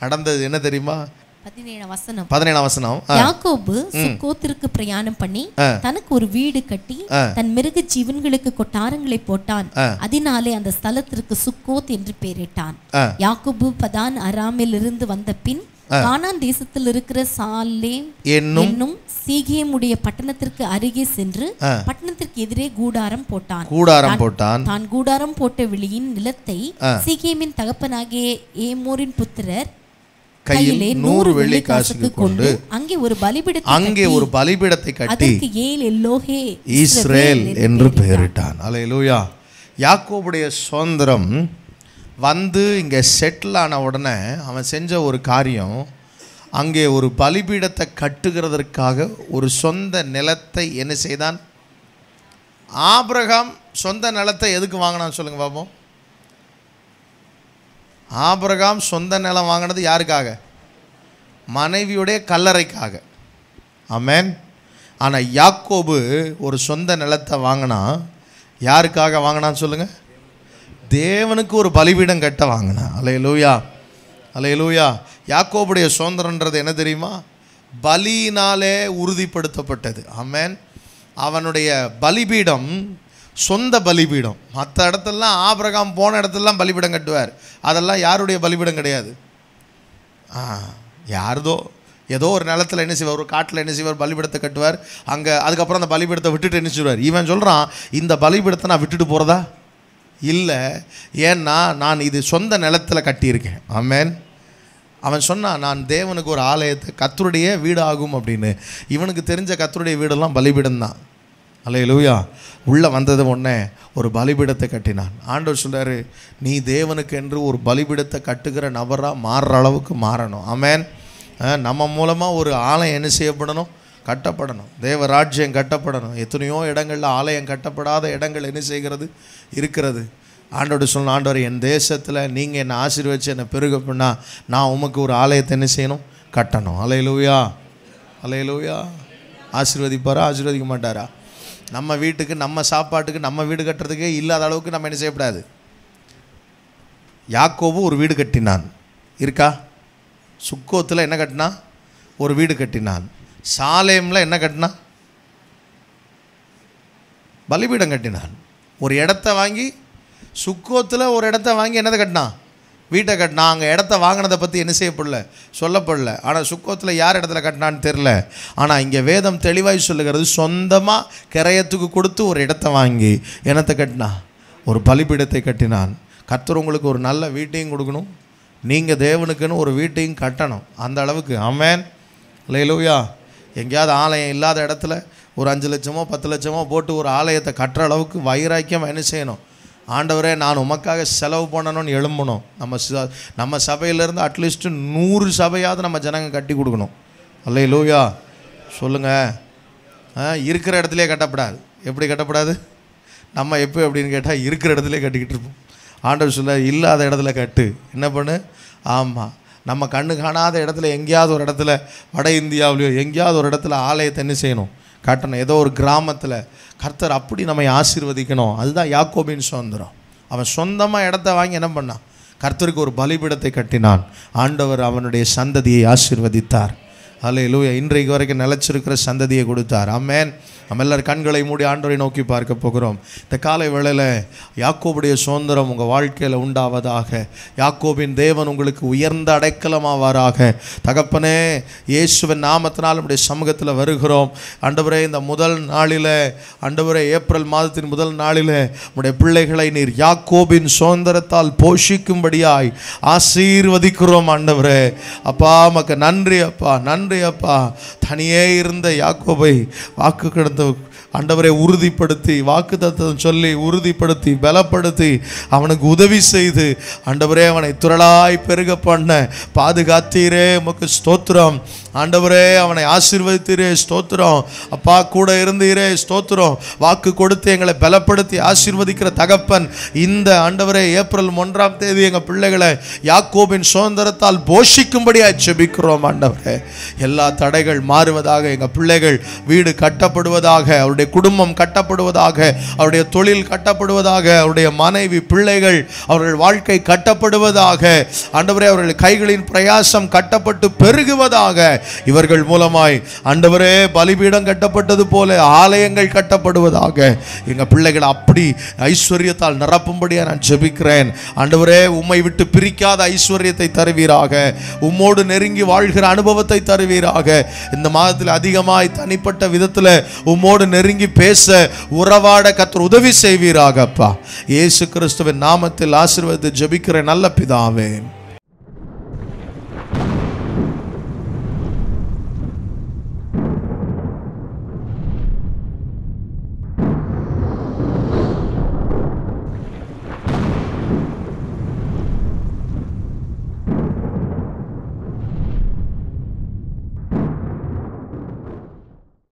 நடந்தது என்ன தெரியுமா? 17ஆம் வசனம். யாக்கோபு சுக்கோத்திற்கு பிரயாணம் பண்ணி தனக்கு ஒரு வீடு கட்டி தன் மிருக ஜீவன்களுக்கு கொட்டாரங்களை போட்டான். அதனாலே அந்த ஸ்தலத்திற்கு சுக்கோத் என்று பெயரிட்டான். யாக்கோபு பதான் அராமில் இருந்து வந்த பின் கானான் தேசத்தில் இருக்கிற சாலேம் என்னும் சீகேமுடைய பட்டணத்திற்கு அருகே சென்று பட்டணத்திற்கு எதிரே கூடாரம் போட்டான். தான் கூடாரம் போட்ட வெளியின் நிலத்தை சீகேமின் தகப்பனாகிய ஏமோரின் புத்திரர் கையில் 100 வெள்ளி காசுக்கு கொண்டு அங்கே ஒரு பலிபீடத்தை கட்டி அதற்கு ஏல் எல்லோஹே இஸ்ரேல் என்று பெயரிட்டான். அல்லேலூயா. யாக்கோபுடைய சுதந்திரம் வந்து இங்கே செட்டில் ஆன உடனே அவன் செஞ்ச ஒரு காரியம், அங்கே ஒரு பலிபீடத்தை கட்டுகிறதற்காக ஒரு சொந்த நிலத்தை என்ன செய்தான்? ஆபிரகாம் சொந்த நிலத்தை எதுக்கு வாங்கினான்னு சொல்லுங்க பாப்போம். ஆபிரகாம் சொந்த நிலம் வாங்கினது யாருக்காக? மனைவியுடைய கல்லறைக்காக. ஆமென். ஆனால் யாக்கோபு ஒரு சொந்த நிலத்தை வாங்கினா யாருக்காக வாங்கினான்னு சொல்லுங்க? தேவனுக்கு ஒரு பலிபீடம் கட்ட வாங்கினா. அல்லேலூயா, அல்லேலூயா. யாக்கோபுடைய சுதந்திரன்றது என்ன தெரியுமா? பலியினாலே உறுதிப்படுத்தப்பட்டது. ஆமென். அவனுடைய பலிபீடம் சொந்த பலிபீடம். மற்ற இடத்துலலாம் ஆபிரகாம் போன இடத்துலலாம் பலிபீடம் கட்டுவார். அதெல்லாம் யாருடைய பலிபீடம் கிடையாது. யாருதோ ஏதோ ஒரு நிலத்தில் என்ன செய்வார், ஒரு காட்டில் என்ன செய்வார், பலிபீடத்தை கட்டுவார். அங்கே அதுக்கப்புறம் அந்த பலிபீடத்தை விட்டுட்டு என்ன செய்வார்? இவன் சொல்கிறான், இந்த பலிபீடத்தை நான் விட்டுட்டு போகிறதா இல்லை, ஏன்னா நான் இது சொந்த நிலத்தில் கட்டியிருக்கேன். ஆமென். அவன் சொன்னான், நான் தேவனுக்கு ஒரு ஆலயத்தை, கர்த்தருடைய வீடு ஆகும் அப்படின்னு. இவனுக்கு தெரிஞ்ச கர்த்தருடைய வீடெல்லாம் பலிபீடம் தான். அல்லேலூயா. உள்ளே வந்தது உடனே ஒரு பலிபீடத்தை கட்டினான். ஆண்டவர் சொல்கிறாரு, நீ தேவனுக்கு என்று ஒரு பலிபீடத்தை கட்டுகிற நபராக மாறுற அளவுக்கு மாறணும். ஆமென். நம்ம மூலமாக ஒரு ஆலயம் என்ன செய்யப்படணும்? கட்டப்படணும். தேவராஜ்யம் கட்டப்படணும். எத்தனையோ இடங்களில் ஆலயம் கட்டப்படாத இடங்கள் என்ன செய்கிறது? இருக்கிறது. ஆண்டவர் சொன்ன, ஆண்டவர் என் தேசத்தில் நீங்கள் என்னை ஆசீர்வதிச்சு என்னை பெருக பண்ணால் நான் உமக்கு ஒரு ஆலயத்தை என்ன செய்யணும்? கட்டணும். அல்லேலூயா, அல்லேலூயா. ஆசீர்வதிப்பாரா? ஆசீர்வதிக்க மாட்டாரா? நம்ம வீட்டுக்கு, நம்ம சாப்பாட்டுக்கு, நம்ம வீடு கட்டுறதுக்கே இல்லாத அளவுக்கு நம்ம என்ன செய்யக்கூடாது? யாக்கோபு ஒரு வீடு கட்டினான். இருக்கா? சுக்கோத்தில் என்ன கட்டினான்? ஒரு வீடு கட்டினான். சாலேமில் என்ன கட்டினான்? பலிபீடம் கட்டினான். ஒரு இடத்த வாங்கி, சுக்கோத்தில் ஒரு இடத்த வாங்கி என்னதை கட்டினான்? வீட்டை கட்டினான். அங்கே இடத்த வாங்கினதை பற்றி என்ன செய்யப்படல, சொல்லப்படல. ஆனால் சுக்கோத்தில் யார் இடத்துல கட்டினான்னு தெரில. ஆனால் இங்கே வேதம் தெளிவாய் சொல்லுகிறது, சொந்தமாக கிரயத்துக்கு கொடுத்து ஒரு இடத்த வாங்கி என்னத்தை கட்டினான்? ஒரு பலிபீடத்தை கட்டினான். கர்த்தர் உங்களுக்கு ஒரு நல்ல வீட்டையும் கொடுக்கணும், நீங்கள் தேவனுக்குன்னு ஒரு வீட்டையும் கட்டணும். அந்த அளவுக்கு. ஆமென். அல்லேலூயா. எங்கேயாவது ஆலயம் இல்லாத இடத்துல ஒரு 5 லட்சமோ 10 லட்சமோ போட்டு ஒரு ஆலயத்தை கட்டுற அளவுக்கு வைராக்கியம் என்ன செய்யணும்? ஆண்டவரே, நான் உமக்காக செலவு பண்ணணும்னு எழும்பணும். நம்ம சபையிலேருந்து அட்லீஸ்ட்டு 100 சபையாவது நம்ம ஜனங்க கட்டி கொடுக்கணும். அல்லேலூயா. சொல்லுங்கள். இருக்கிற இடத்துலையே கட்டப்படாது. எப்படி கட்டப்படாது? நம்ம எப்போ அப்படின்னு கேட்டால் இருக்கிற இடத்துலையே கட்டிக்கிட்டு இருப்போம். ஆண்டவர் சொல்ல, இல்லாத இடத்துல கட்டு. என்ன பண்ணு? ஆமாம், நம்ம கண்ணு காணாத இடத்துல எங்கேயாவது ஒரு இடத்துல, வட இந்தியாவிலையோ எங்கேயாவது ஒரு இடத்துல ஆலயத்தை என்ன செய்யணும்? கட்டணும். ஏதோ ஒரு கிராமத்தில் கர்த்தர் அப்படி நம்மை ஆசீர்வதிக்கணும். அதுதான் யாக்கோபின் சுதந்திரம். அவன் சொந்தமாக இடத்த வாங்கி என்ன பண்ணான்? கர்த்தருக்கு ஒரு பலிபீடத்தை கட்டினான். ஆண்டவர் அவனுடைய சந்ததியை ஆசீர்வதித்தார். அல்லேலூயா. இன்றைக்கு வரைக்கும் நிலச்சிருக்கிற சந்ததியை கொடுத்தார். ஆமென். நம்ம எல்லாரும் கண்களை மூடி ஆண்டவரை நோக்கி பார்க்க போகிறோம். இந்த காலை வேளையில் யாக்கோபுடைய சுதந்திரம் உங்கள் வாழ்க்கையில் உண்டாவதாக. யாக்கோபின் தேவன் உங்களுக்கு உயர்ந்த அடைக்கலமாவாராக. தகப்பனே, இயேசுவின் நாமத்தினால் நம்முடைய சமூகத்தில் வருகிறோம். ஆண்டவரே, இந்த முதல் நாளில், ஆண்டவரே, ஏப்ரல் மாதத்தின் முதல் நாளில் நம்முடைய பிள்ளைகளை நீர் யாக்கோபின் சுதந்திரத்தால் போஷிக்கும்படியாய் ஆசீர்வதிக்கிறோம். ஆண்டவரே, அப்பா, உமக்கு நன்றி அப்பா, நன்றி அப்பா. தனியே இருந்த யாக்கோபை வாக்கு கிடந்த ஆண்டவரை உறுதிப்படுத்தி, வாக்குத்தத்தம் சொல்லி உறுதிப்படுத்தி, பலப்படுத்தி, அவனுக்கு உதவி செய்து, ஆண்டவரே, அவனை துறளாய் பெருக பண்ண பாதுகாத்தீரே, உமக்கு ஸ்தோத்திரம். ஆண்டவரே, அவனை ஆசீர்வதித்தீரே, ஸ்தோத்திரம். அப்பா, கூட இருந்தீரே, ஸ்தோத்திரம். வாக்கு கொடுத்து எங்களை பலப்படுத்தி ஆசீர்வதிக்கிற தகப்பன், இந்த ஆண்டவரே ஏப்ரல் 1ஆம் தேதி எங்கள் பிள்ளைகளை யாக்கோபின் சுதந்திரத்தால் போஷிக்கும்படியாக ஜெபிக்கிறோம். ஆண்டவரே, எல்லா தடைகள் மாறுவதாக, எங்கள் பிள்ளைகள் வீடு கட்டப்படுவதாக, அவருடைய குடும்பம் கட்டப்படுவதாக, அவருடைய தொழில் கட்டப்படுவதாக, அவருடைய மனைவி பிள்ளைகள் அவர்கள் வாழ்க்கை கட்டப்படுவதாக. ஆண்டவரே, அவர்கள் கைகளின் பிரயாசம் கட்டப்பட்டு பெருகுவதாக. இவர்கள் மூலமாய் ஆண்டவரே பலிபீடம் கட்டப்பட்டது போல ஆலயங்கள் கட்டப்படுவதாக. எங்க பிள்ளைகள் அப்படி ஐஸ்வர்யத்தால் நிரப்பும்படியா நான் ஜெபிக்கிறேன். ஆண்டவரே, உம்மை விட்டு பிரிக்காத ஐஸ்வர்யத்தை தருவீராக. உம்மோடு நெருங்கி வாழ்கிற அனுபவத்தை தருவீராக. இந்த மாதத்தில் அதிகமாய் தனிப்பட்ட விதத்தில் உம்மோடு நெருங்கி பேச, உறவாட கர்த்தர் உதவி செய்வீராக. அப்பா, இயேசு கிறிஸ்துவின் நாமத்தில் ஆசீர்வதித்து ஜெபிக்கிற நல்ல பிதாவே.